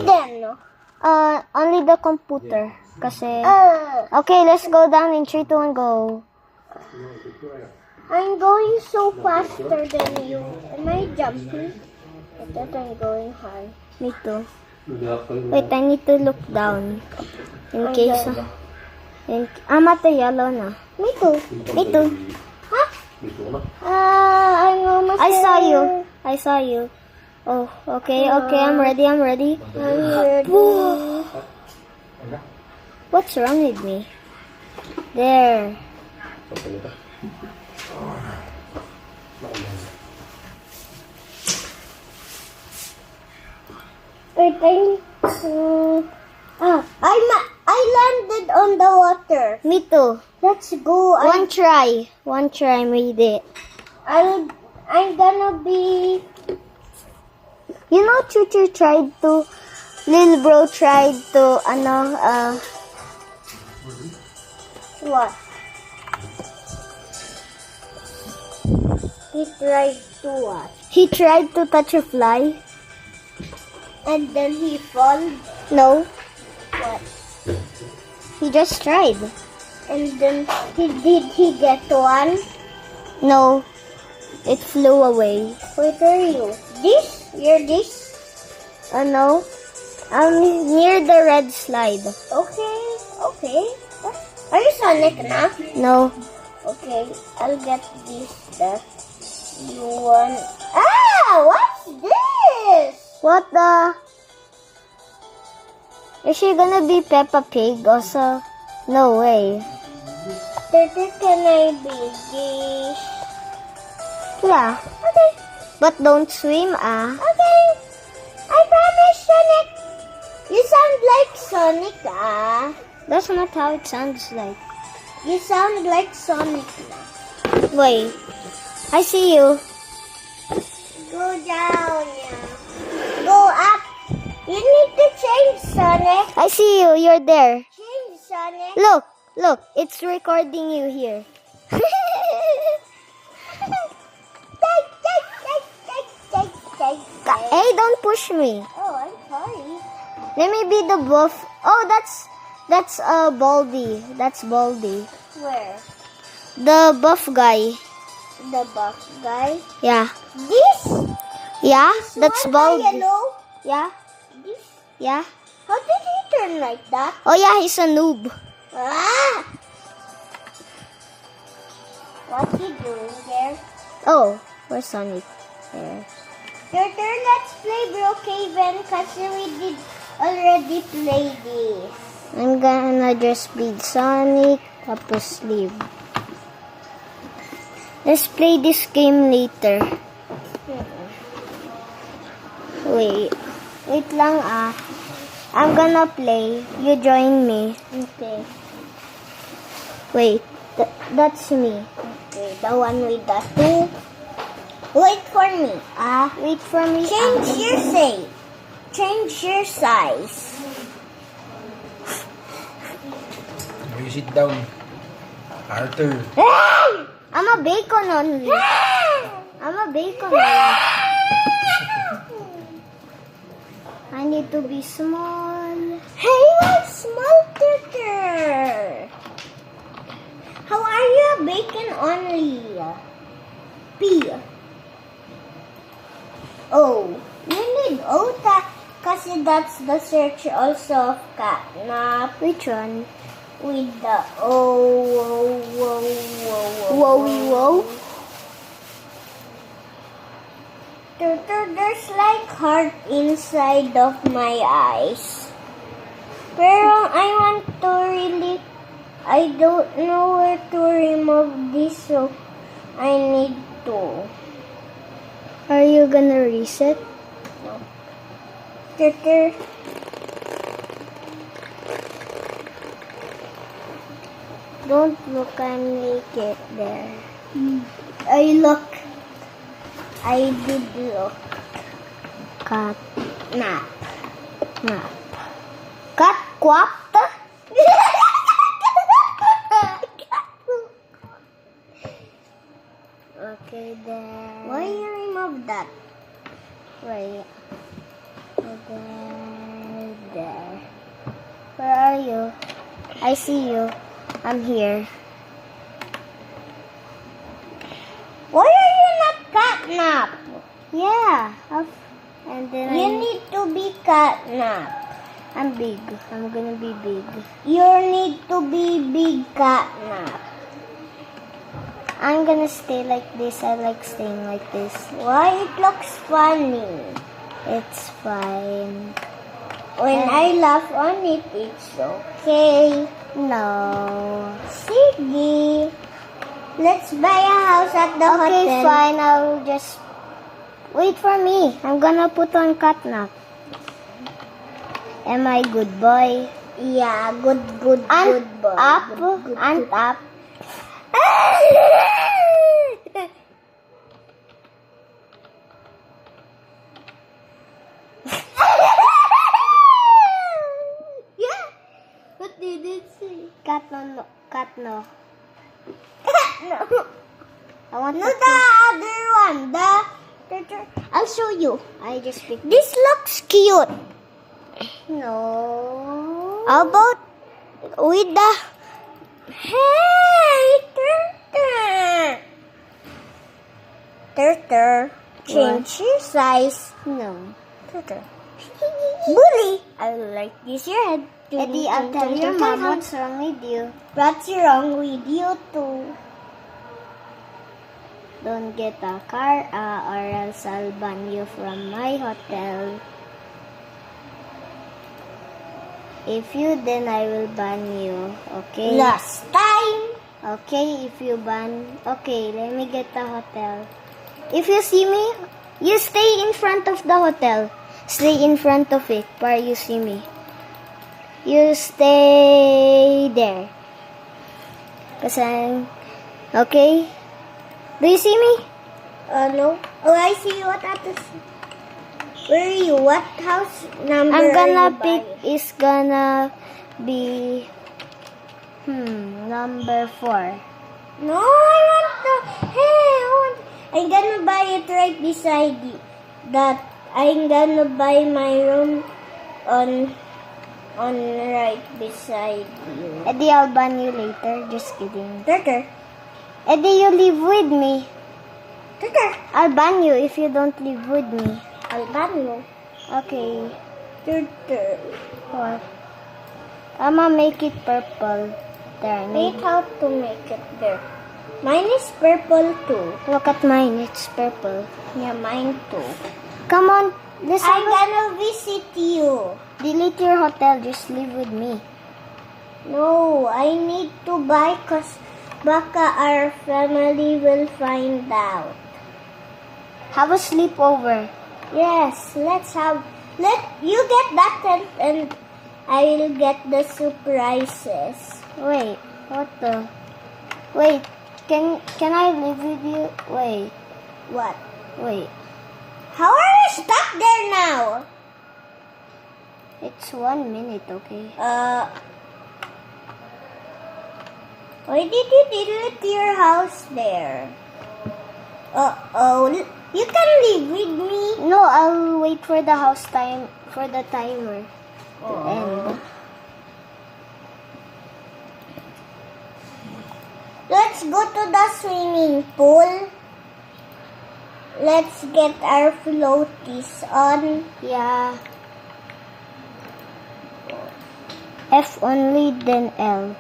Hidden. Only the computer. Kasi... Okay, let's go down in 3, 2, 1, go. I'm going so faster than you. Am I jumping? I thought I'm going high. Me too. Wait, I need to look down. In case... Mata yellow na. Me too. Me too. Huh? I'm almost I saw there. you. I saw you. Oh, okay, okay, I'm ready, I'm ready. I'm ready. Whoa. What's wrong with me? There. Wait, I landed on the water. Me too. Let's go. One try. One try made it. I'm gonna be. You know, Chuchu tried to, Lil Bro tried to, What? He tried to what? he tried to touch a fly. And then he fall. No, What? he just tried. And then he get one? No, it flew away. Where are you? This? You're this? No, I'm near the red slide. Okay. Okay. Are you Sonic now? No, Okay. I'll get this stuff. You want? Ah! What's this? what the? Is she gonna be Peppa Pig also? No way. Can I be this? Yeah, Okay. but don't swim, Okay. I promise, Sonic. You sound like Sonic, That's not how it sounds like. You sound like Sonic. Wait, I see you. Go down. Go up. You need to change, Sonic. I see you, you're there. Change, Sonic. Look, it's recording you here. Hey, don't push me. Oh, I'm sorry. Let me be the buff. Oh, that's Baldy. That's Baldy. Where? The buff guy. The buff guy. Yeah. This? Yeah, that's One Baldy. yellow. Yeah, This? yeah. How did he turn like that? Oh yeah, he's a noob. Ah! What's he doing there? Oh, where's Sonic? There. Your turn, let's play Brookhaven because we did already play this. I'm gonna just beat Sonic, tapos leave. Let's play this game later. Wait lang I'm gonna play. You join me. Okay. Wait, that's me. Okay, the one with the two. Wait for me. Wait for me. Change your size. Change your size. You sit down. Arthur. I'm a bacon only. I'm a bacon only. I need to be small. Hey, what's small turtle? How are you a bacon only? P. Oh, you need Ota because that's the search also of catnap Which one? with the O. Wowie wow. There's like heart inside of my eyes. Pero I don't know where to remove this, so I need to. Are you gonna reset? No. Tutor. Don't look, I make it there. I look. I did look. Cat. Nap. Nap. Cat quap. Okay, there. Why you remove that? Right. Okay. are you? I see you. I'm here. Why are you not catnap? Yeah. And then You need to be catnap. I'm big. I'm gonna be big. You need to be big catnap. I'm gonna stay like this. I like staying like this. Why it looks funny? It's fine. When I laugh on it, it's okay. No. Sige. Let's buy a house at the Okay, hotel. fine. I'll just wait for me. I'm gonna put on catnap. Am I good boy? Yeah, good boy. Up. And up. Yeah. What did it say? Cat no. No. I want No, to the other one. I'll show you. I just picked. This looks cute. No. How about with the... Hey, Turtle. Change your size. No. Turtle. Bully. I like this your head. Eddie, I'll tell your mom what's wrong with you. What's wrong with you too? Don't get a car or else I'll ban you from my hotel. If you, then I will ban you. Okay? Last time. Okay, if you ban. Okay, let me get the hotel. If you see me, you stay in front of the hotel. Stay in front of it para you see me. You stay there. Kasi, okay? Do you see me? No. Oh, I see you. What at Where are you? What house number I'm gonna are you pick buying? is gonna be number 4. No, I want the... Hey, I'm gonna buy it right beside you. That I'm gonna buy my room on right beside you. Eddie, I'll ban you later. Just kidding. Turtle. Eddie, you live with me. Turtle. I'll ban you if you don't live with me. I'll ban you. Okay. Turtle. What? I'ma make it purple. There, Wait, how to make it there? Mine is purple too. Look at mine. It's purple. Yeah, mine too. Come on. Let's I'm have gonna visit you. delete your hotel. Just live with me. No, I need to buy cause baka our family will find out. Have a sleepover. Yes, let you get that tent and I will get the surprises. Wait. What the? Wait. Can I live with you? Wait. What? Wait. How are you stuck there now? It's 1 minute, okay? Why did you delete your house there? You can live with me. No, I'll wait for the timer to end. Let's go to the swimming pool. Let's get our floaties on. Yeah. F only, then L.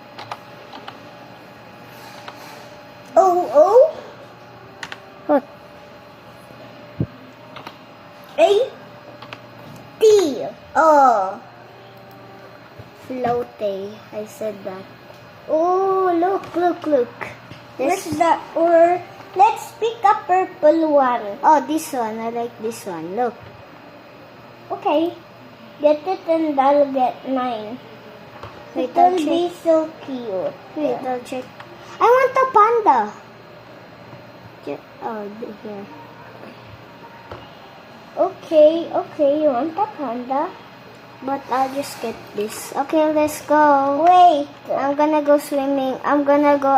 O What? A T O. Floaty. I said that. Oh, look. This. Let's pick a purple one. Oh, this one. I like this one. Look. Okay. Get it and I'll get mine. Wait, It I'll will be check. so cute. Wait, I'll check. I want a panda. Oh, here. Okay, you want a panda? But I'll just get this. Okay, let's go. Wait. I'm gonna go swimming. I'm gonna go,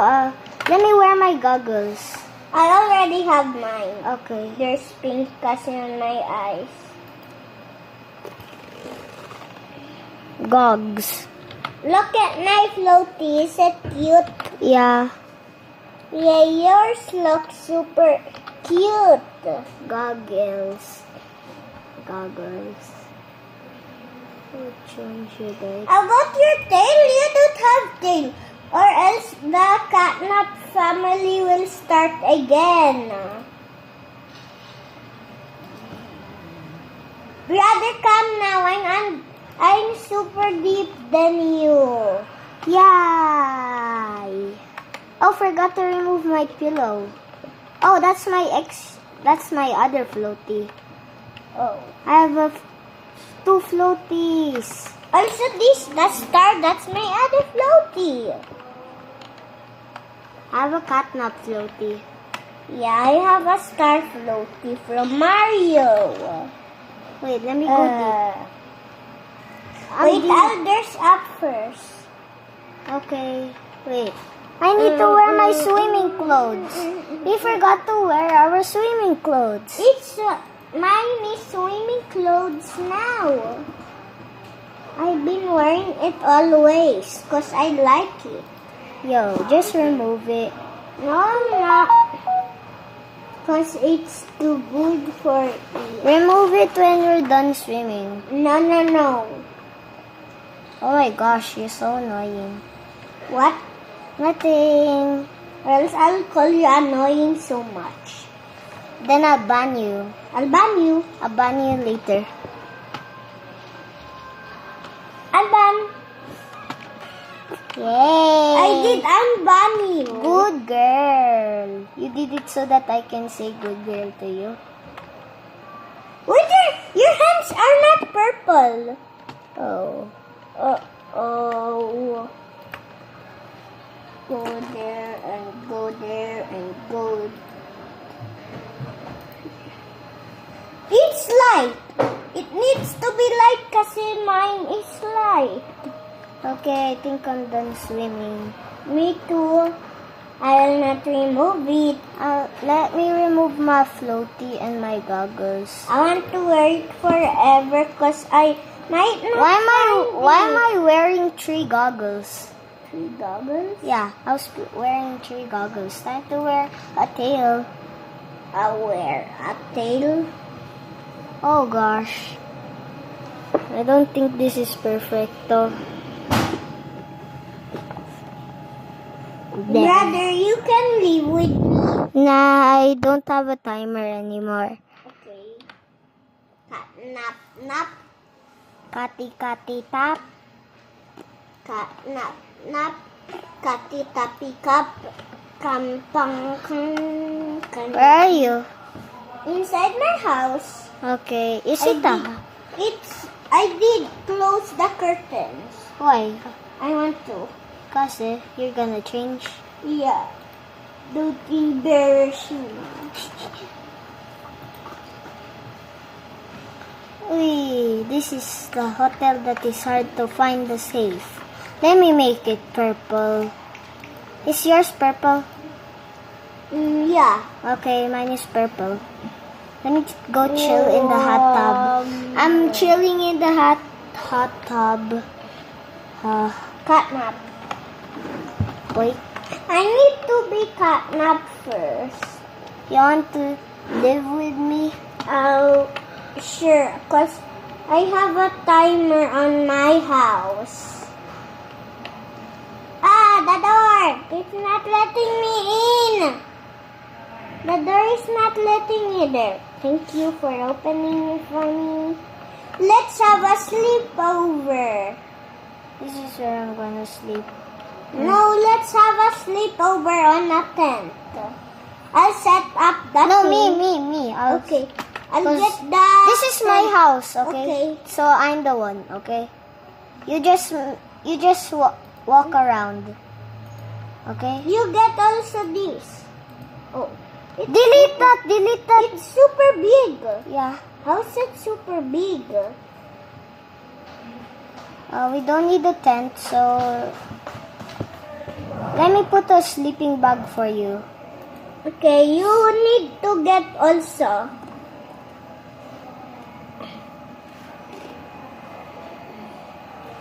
let me wear my goggles. I already have mine. Okay. There's pink kasi on my eyes. Gogs. Look at my floaty. Is it cute? Yeah. Yeah, yours looks super cute. Goggles. Goggles. Which one should I? How about your tail? You don't have tail. Or else the catnap family will start again. Brother, come now. I'm super deep than you. Yay! Oh, forgot to remove my pillow. Oh, that's my other floaty. Oh. I have two floaties. Also the star, that's my other floaty. I have a catnap floaty. Yeah, I have a star floaty from Mario. Wait, let me go deep. Wait, I'll dress up first. Okay. Wait. I need to wear my swimming clothes. We forgot to wear our swimming clothes. It's mine is swimming clothes now. I've been wearing it always because I like it. Yo, just remove it. No, I'm not. Because it's too good for it. Remove it when you're done swimming. No. Oh my gosh, you're so annoying. What? Nothing. Or else I'll call you annoying so much. Then I'll ban you. I'll ban you. I'll ban you later. I'll ban. Yay! I did unban you. Good girl. You did it so that I can say good girl to you. Wait, your hands are not purple. Oh. Oh. Go there and go there and go. It's light. It needs to be light kasi mine is light. Okay, I think I'm done swimming. Me too. I will not remove it. Let me remove my floaty and my goggles. I want to wear it forever because I might not Why am I wearing 3 goggles? 3 goggles? Yeah, I was wearing 3 goggles. Time to wear a tail. I'll wear a tail. Oh gosh. I don't think this is perfect though. Brother, you can live with me. Nah, I don't have a timer anymore. Okay. Cat nap nap. Kati tap. Cat nap nap. Kati tapi kap. Kampang kan. Where are you? Inside my house. Okay, is it I did close the curtains. Why? I want to. Kasi you're gonna change. Yeah. Don't embarrass me. Uy, this is the hotel that is hard to find the safe. Let me make it purple. Is yours purple? Yeah. Okay, mine is purple. Let me go chill in the hot tub. I'm chilling in the hot tub. Catnap. Wait, I need to be catnap first. you want to live with me? Oh, sure. Because I have a timer on my house. The door. It's not letting me in. The door is not letting me there. Thank you for opening it for me. Let's have a sleepover. This is where I'm gonna sleep. No, let's have a sleepover on a tent. I'll set up the No, tent. me. Okay. I'll 'Cause get the... This is my house, okay? Okay. So I'm the one, okay? You just walk around, okay? You get also this. Oh. Delete that. It's super big. Yeah. How is it super big? We don't need a tent, so let me put a sleeping bag for you. Okay, you need to get also.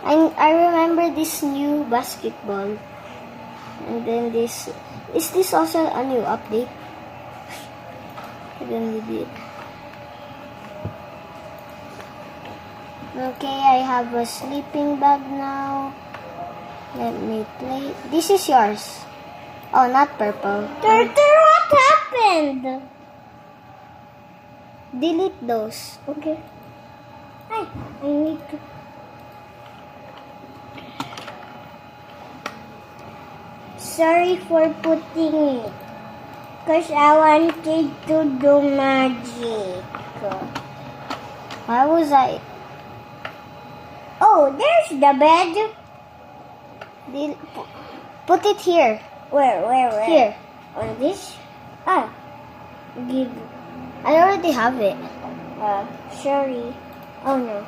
I remember this new basketball. And then this. Is this also a new update? I don't read it. Okay, I have a sleeping bag now. Let me play. This is yours. Oh, not purple. Turtle, what happened? Delete those. Okay. Ay, I need to. Sorry for putting it. Because I wanted to do magic. Why was I? Oh, there's the bed. Put it here. Where? Here. On this? Ah. Give. I already have it. Sorry. Oh no.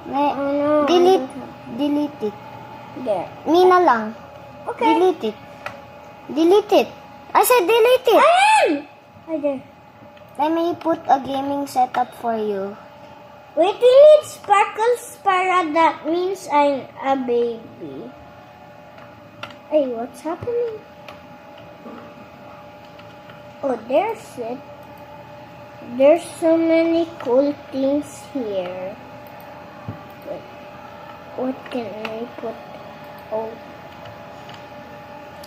May- Oh no. I delete. don't have- Delete it. There. Mina lang. Okay. Delete it. Delete it. I said delete it. I am! Right there. Let me put a gaming setup for you. Wait, we need sparkles para that means I'm a baby. Hey, what's happening? Oh, there's it. There's so many cool things here. Wait, what can I put? Oh,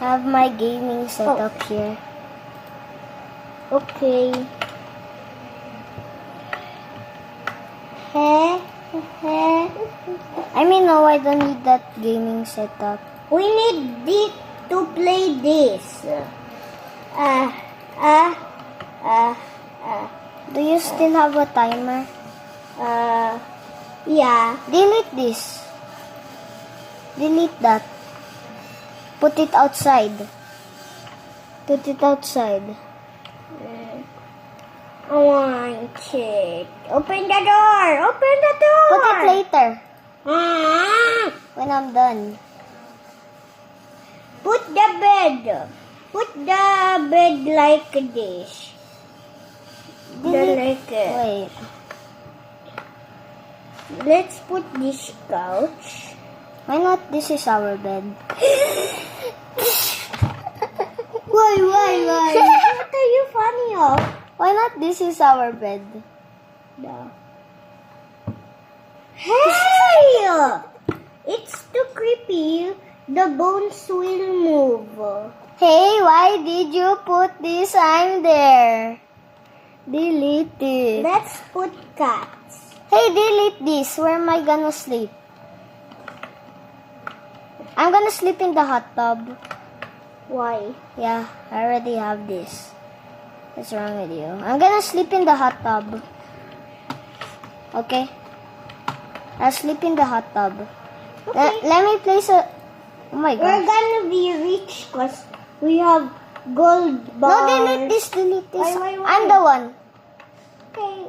I have my gaming setup here. okay. I mean, no, I don't need that gaming setup. We need this to play this. Do you still have a timer? Yeah. Delete this. Delete that. Put it outside. Put it outside. I want it. Open the door. Open the door. Put it later. Ah! When I'm done. Put the bed. Put the bed like this. Like it. Wait. Let's put this couch. Why not? This is our bed. Why? What are you funny of? Why not? This is our bed. No. Hey! It's too creepy. The bones will move. Hey, why did you put this sign there? Delete it. Let's put cats. Hey, delete this. Where am I gonna sleep? I'm gonna sleep in the hot tub. Why? Yeah, I already have this. What's wrong with you? I'm gonna sleep in the hot tub. Okay? I'll sleep in the hot tub. Okay. Let me place a... Oh my We're god. gonna be rich because we have gold No, bars. delete this, delete this. Why? I'm the one. Okay.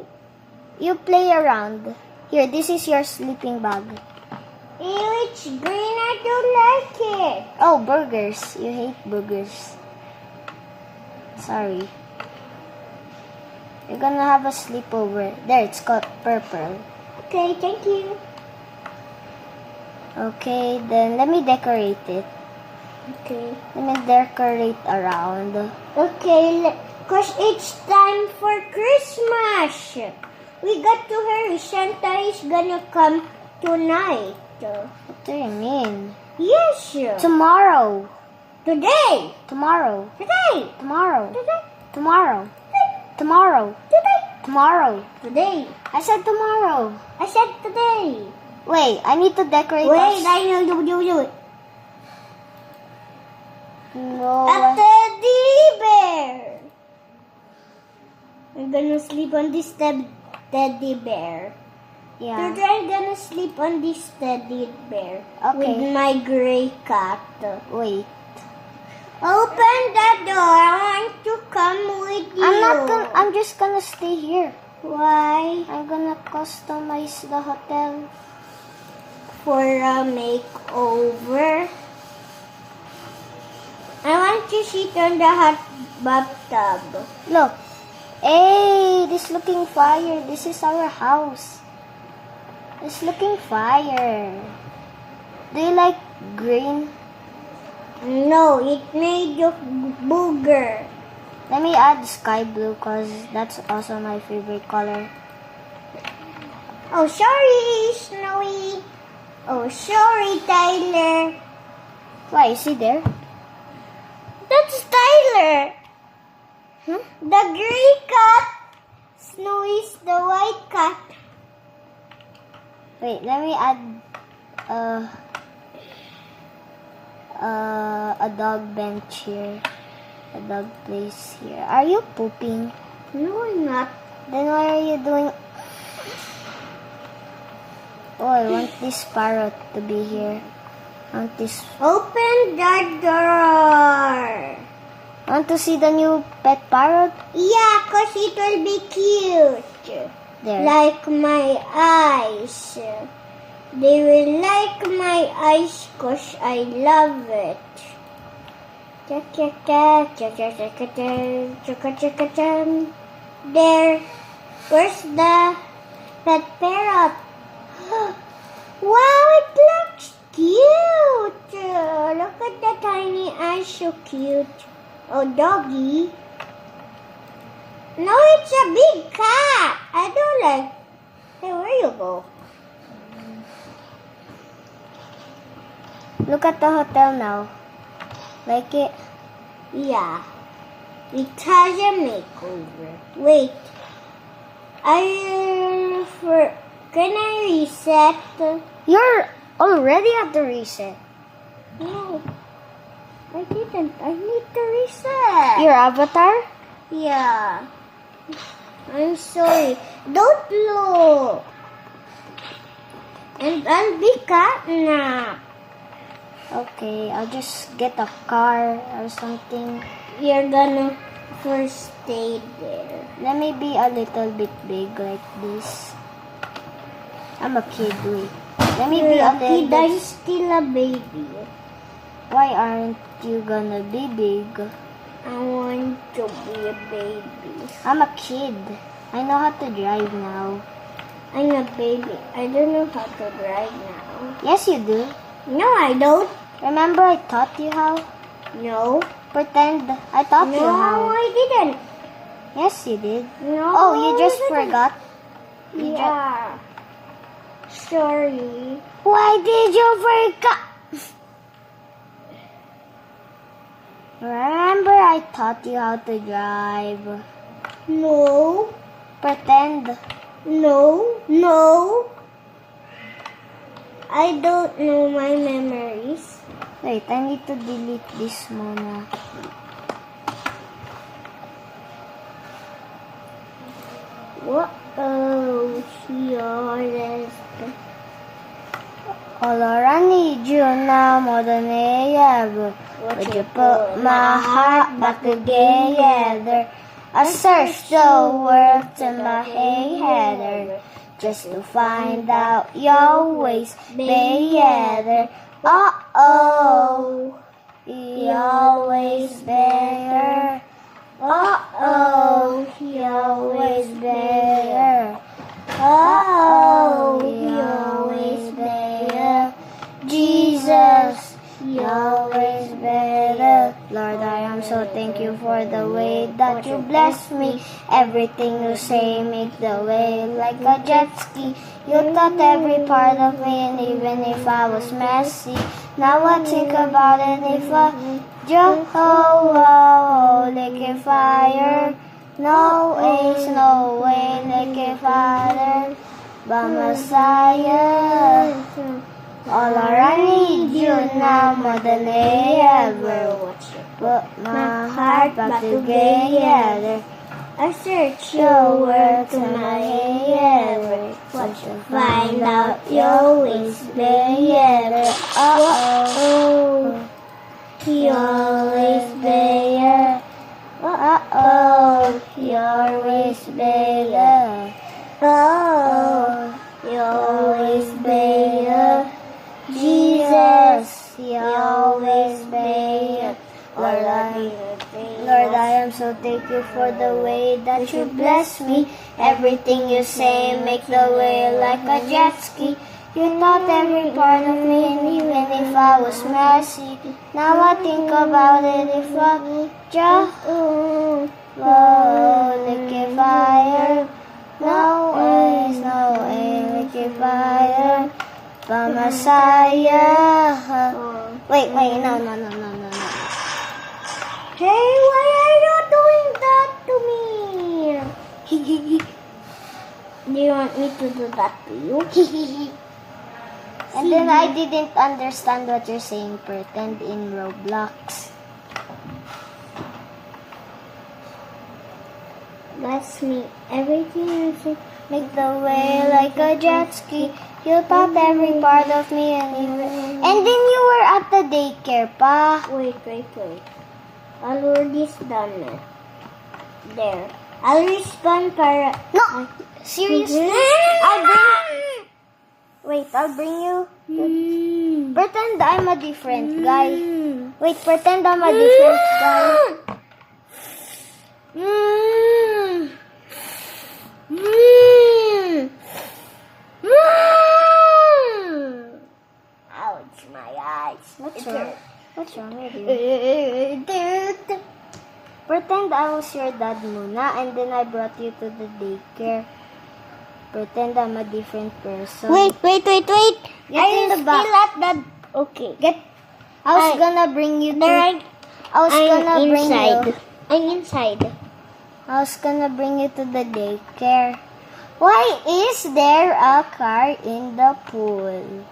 You play around. Here, this is your sleeping bag. Ew, it's green. I don't like it. Oh, burgers. You hate burgers. Sorry. You're gonna have a sleepover. There, it's called purple. Okay, thank you. Okay, then let me decorate it. Okay. Let me decorate around. Okay, because it's time for Christmas. We got to hurry. Santa is gonna come tonight. What do you mean? Yes. Tomorrow. Today. Tomorrow. Today. Tomorrow. Today. Tomorrow. Tomorrow. Today. Tomorrow. Today. I said tomorrow. I said today. Wait, I need to decorate Wait, us. I know you. No. A teddy bear. I'm gonna sleep on this teddy bear. Yeah. Today I'm gonna sleep on this teddy bear Okay. with my gray cat. Wait. Open the door. I want to come with you. I'm just gonna stay here. Why? I'm gonna customize the hotel. For a makeover. I want to sit on the hot bathtub. Look. Hey, this looking fire. This is our house. It's looking fire. Do you like green? No, it made of booger. Let me add sky blue because that's also my favorite color. Oh, sorry, Snowy. Oh, sorry, Tyler. Why, is he there? That's Tyler. Hmm? The gray cat. Snowy's the white cat. Wait, let me add a dog bench here. A dog place here. Are you pooping? No, I'm not. Then what are you doing? Oh, I want this parrot to be here. I want this. Open the door. I want to see the new pet parrot. Yeah, 'cause it will be cute. There. Like my eyes. They will like my eyes 'cause I love it. There. Where's the pet parrot? Wow, it looks cute. Look at the tiny eyes, so cute. Oh, doggy. No, it's a big cat. I don't like. Hey, where you go? Look at the hotel now. Like it? Yeah. It has a makeover. Wait. Can I reset? You're already at the reset. No. I didn't. I need to reset. Your avatar? Yeah. I'm sorry. Don't look. And I'll be catnap. Okay, I'll just get a car or something. You're gonna first stay there. Let me be a little bit big like this. I'm a kid, wait. Let me be You're a a little kid. I'm bit. still a baby. Why aren't you gonna be big? I want to be a baby. I'm a kid. I know how to drive now. I'm a baby. I don't know how to drive now. Yes, you do. No, I don't. Remember I taught you how? No. Pretend I taught you No, how. I didn't. Yes, you did. No. Oh, you just I didn't. forgot? You Yeah. Sorry. Why did you forget? Remember I taught you how to drive. No. Pretend. No. No. I don't know my memories. Wait, I need to delete this muna. What? Oh, here. All I need you now more than ever. Would you put my heart back together? I searched the world to my header just to find out your ways better. Uh-oh, you always better. Uh-oh, you always better. Uh-oh, you always better. Jesus, you always better. Lord, I am so thank you for the way that you bless me. Everything you say make the way like a jet ski. You taught every part of me, and even if I was messy. Now I think about it, if I Jehovah, like a fire. No way, like a father, but Messiah. All I need you now more than ever. Put my heart back together. I search Your word to my ear. Want to find out your ways better. Uh-oh, you always better. Uh-oh, you always better. Oh, you always better. Jesus, you always better. Lord, I am so thankful for the way that you bless me. Everything you say make the way like a jet ski. You thought every part of me, and even if I was messy. Now I think about it, if I just liquid fire. No ways, no way, liquid fire. The Messiah. Wait, no. Hey, why are you doing that to me? Do you want me to do that to you? And then I didn't understand what you're saying. Pretend in Roblox. That's me. Everything you say. Make the way like a jet ski. You thought every part of me, and then you were at the daycare, pa. Wait. Already done it. There. I'll respond para... No, seriously. I'll bring you. Pretend I'm a different guy. Wait, pretend I'm a different guy. Ouch, my eyes. What's wrong with you? Pretend I was your dad muna, and then I brought you to the daycare. Pretend I'm a different person. Wait. Get in the back. Still at the... Okay. I was gonna bring you to... I'm inside. I'm inside. I was gonna bring you to the daycare. Why is there a car in the pool?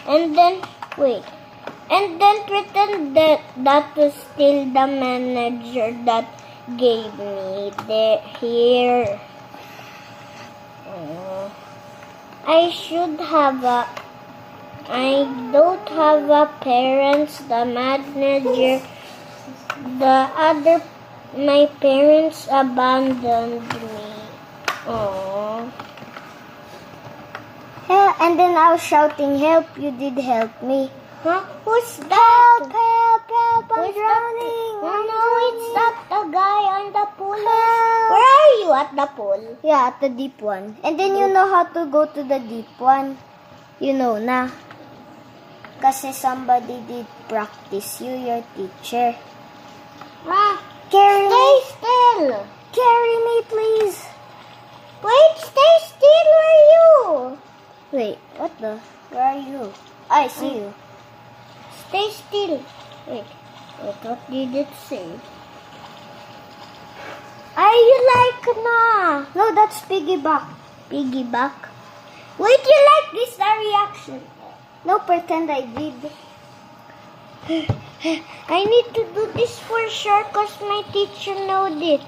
And then, wait. And then pretend that was still the manager that gave me the here. I don't have a parents, the manager, my parents abandoned me. Oh. Yeah, and then I was shouting, help, you did help me. Huh? Who's that? Help, I'm Who's drowning. No, it's not the guy on the pool. Where are you at the pool? Yeah, at the deep one. And then you know how to go to the deep one. You know na. Kasi somebody did practice you, your teacher. Carry Stay me. still. Carry me, please. Wait, stay still. Where are you? Wait, what the? Where are you? I see you. Stay still. Wait, what did it say? Are you like na? No, that's piggyback. Piggyback? Wait, you like this reaction? No, pretend I did. I need to do this for sure because my teacher knows it.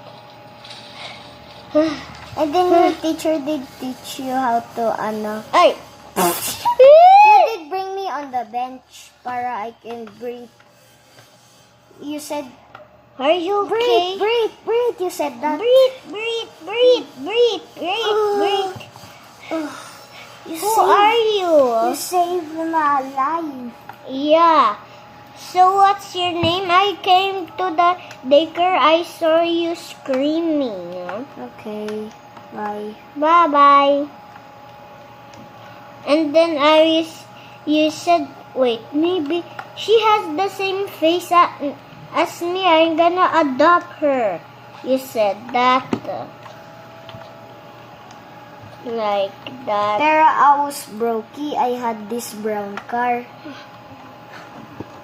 And then your teacher did teach you how to, Ay! You did bring me on the bench para I can breathe. You said, Are you okay? breathe. You said that. Breathe. Who are you? You saved my life. Yeah. So what's your name? I came to the daycare. I saw you screaming. Okay, bye. Bye. And then you said, wait, maybe she has the same face as me. I'm gonna adopt her. You said that. Like that. Pero I was brokey. I had this brown car.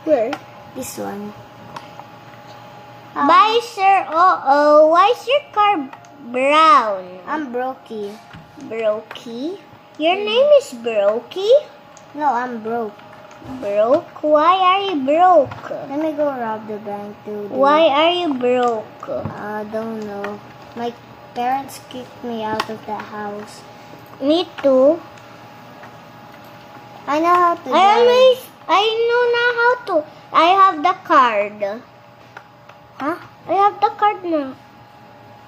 Where? This one. Bye, sir. Why is your car brown? I'm brokey. Brokey? Your name is Brokey? No, I'm broke. Broke? Why are you broke? Let me go rob the bank too. Why are you broke? I don't know. My parents kicked me out of the house. Me too. I know how to drive. I know now how to. I have the card. Huh? I have the card now.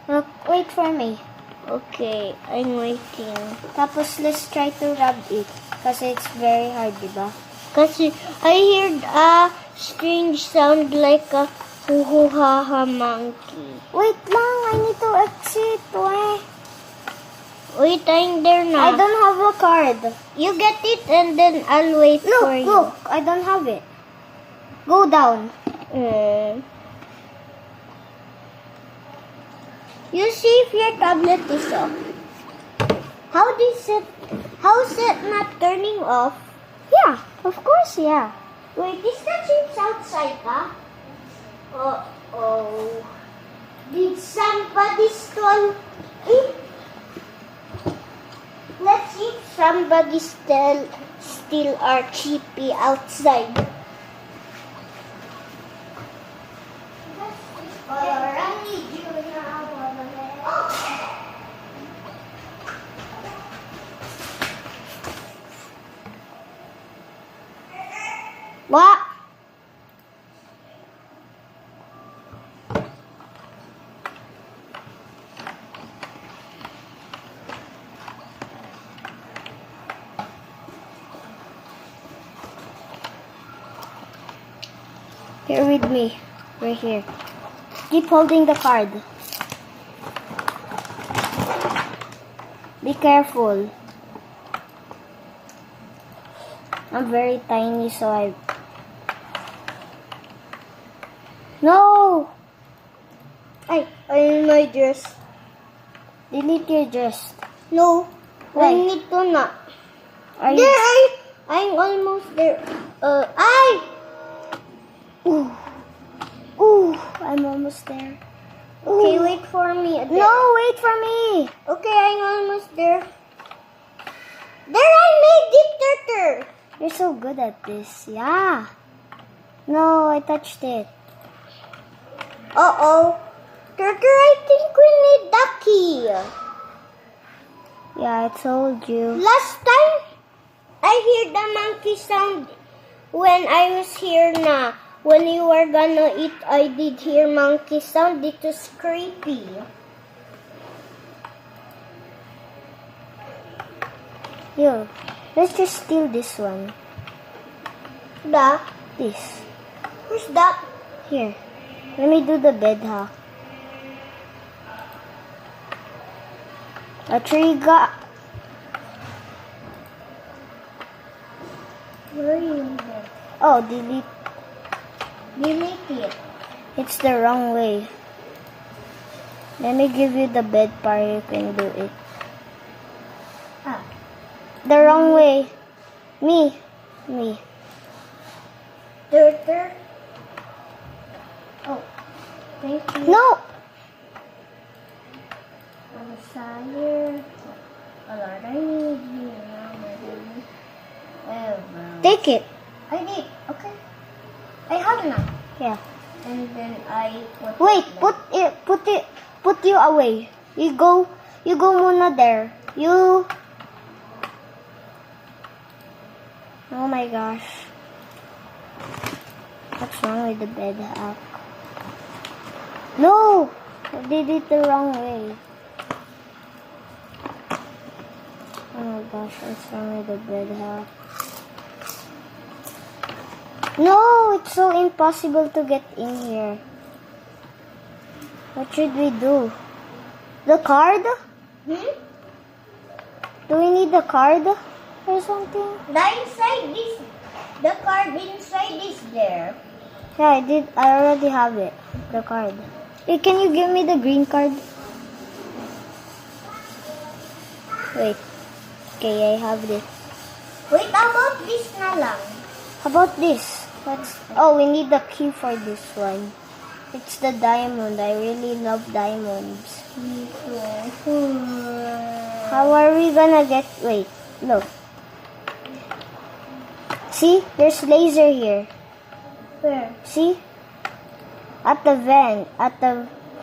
Look, wait for me. Okay, I'm waiting. Tapos, let's try to rob it. Kasi it's very hard, diba? Kasi I heard a strange sound like a hoo-hoo-ha-ha monkey. Wait lang, I need to exit. Wait, I'm there I now. don't have a card. You get it and then I'll wait for Look, you. look. I don't have it. Go down. Mm. You see if your tablet is off. How is it not turning off? Yeah, of course, yeah. Wait, is the chips outside, huh? Uh-oh. Did somebody steal it? Let's see if somebody steal our chippy outside. What? Here with me. Right here. Keep holding the card. Be careful. I'm very tiny, so I... No! I'm in my dress. Delete your dress. No, Why? I need to not. Are There, you... I'm almost there. Ooh. Ooh, I'm almost there. Okay, Ooh. wait for me. There. No, wait for me. Okay, I'm almost there. There, I made it, Turtle. You're so good at this. Yeah. No, I touched it. Uh-oh. Turtle, I think we need the key. Yeah, I told you. Last time, I hear the monkey sound when I was here na. When you were gonna eat, I did hear monkey sound. It was creepy. Yo, let's just steal this one. This. Who's that? Here. Let me do the bed hack. A trigger. Where are you? Oh, delete. Delete it. It's the wrong way. Let me give you the bed part. You can do it. Ah. The wrong way. Me. Turtle. Oh, thank you. No! Desire. A lot I need you now. Oh, well. Take it. I did. Okay. I have now. Yeah. And then I put Wait, it put you away. You go muna there. You. Oh my gosh. What's wrong with the bed hack? No! I did it the wrong way. Oh my gosh, what's wrong with the bed hack? No, it's so impossible to get in here. What should we do? The card? Hmm? Do we need the card or something? The card inside is there. Yeah, I already have it. The card. Hey, can you give me the green card? Wait. Okay, I have this. Wait, how about this na lang? How about this? Oh, we need the key for this one. It's the diamond. I really love diamonds. How are we gonna get... Wait, look. See? There's laser here. Where? See? At the vent.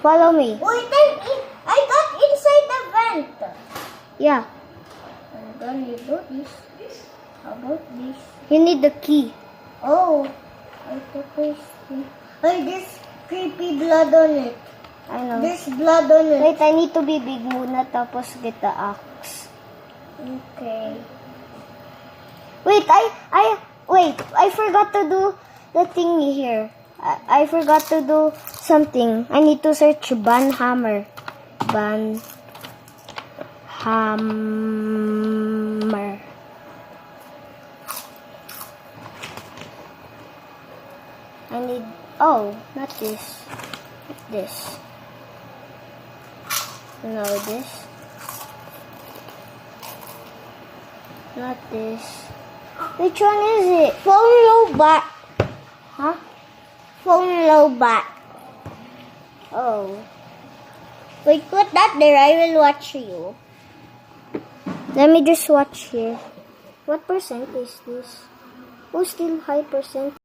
Follow me. Wait, I got inside the vent. Yeah. I'm gonna do this. How about this? You need the key. Oh, I thought there's creepy blood on it. I know. There's blood on it. Wait, I need to be big muna tapos get the axe. Okay. Wait, I forgot to do the thingy here. I forgot to do something. I need to search ban hammer. Ban Hammer. I need, oh, not this. This. No, this. Not this. Which one is it? Phone robot. Huh? Phone robot. Oh. Wait, put that there. I will watch you. Let me just watch here. What percent is this? Oh, still high percent.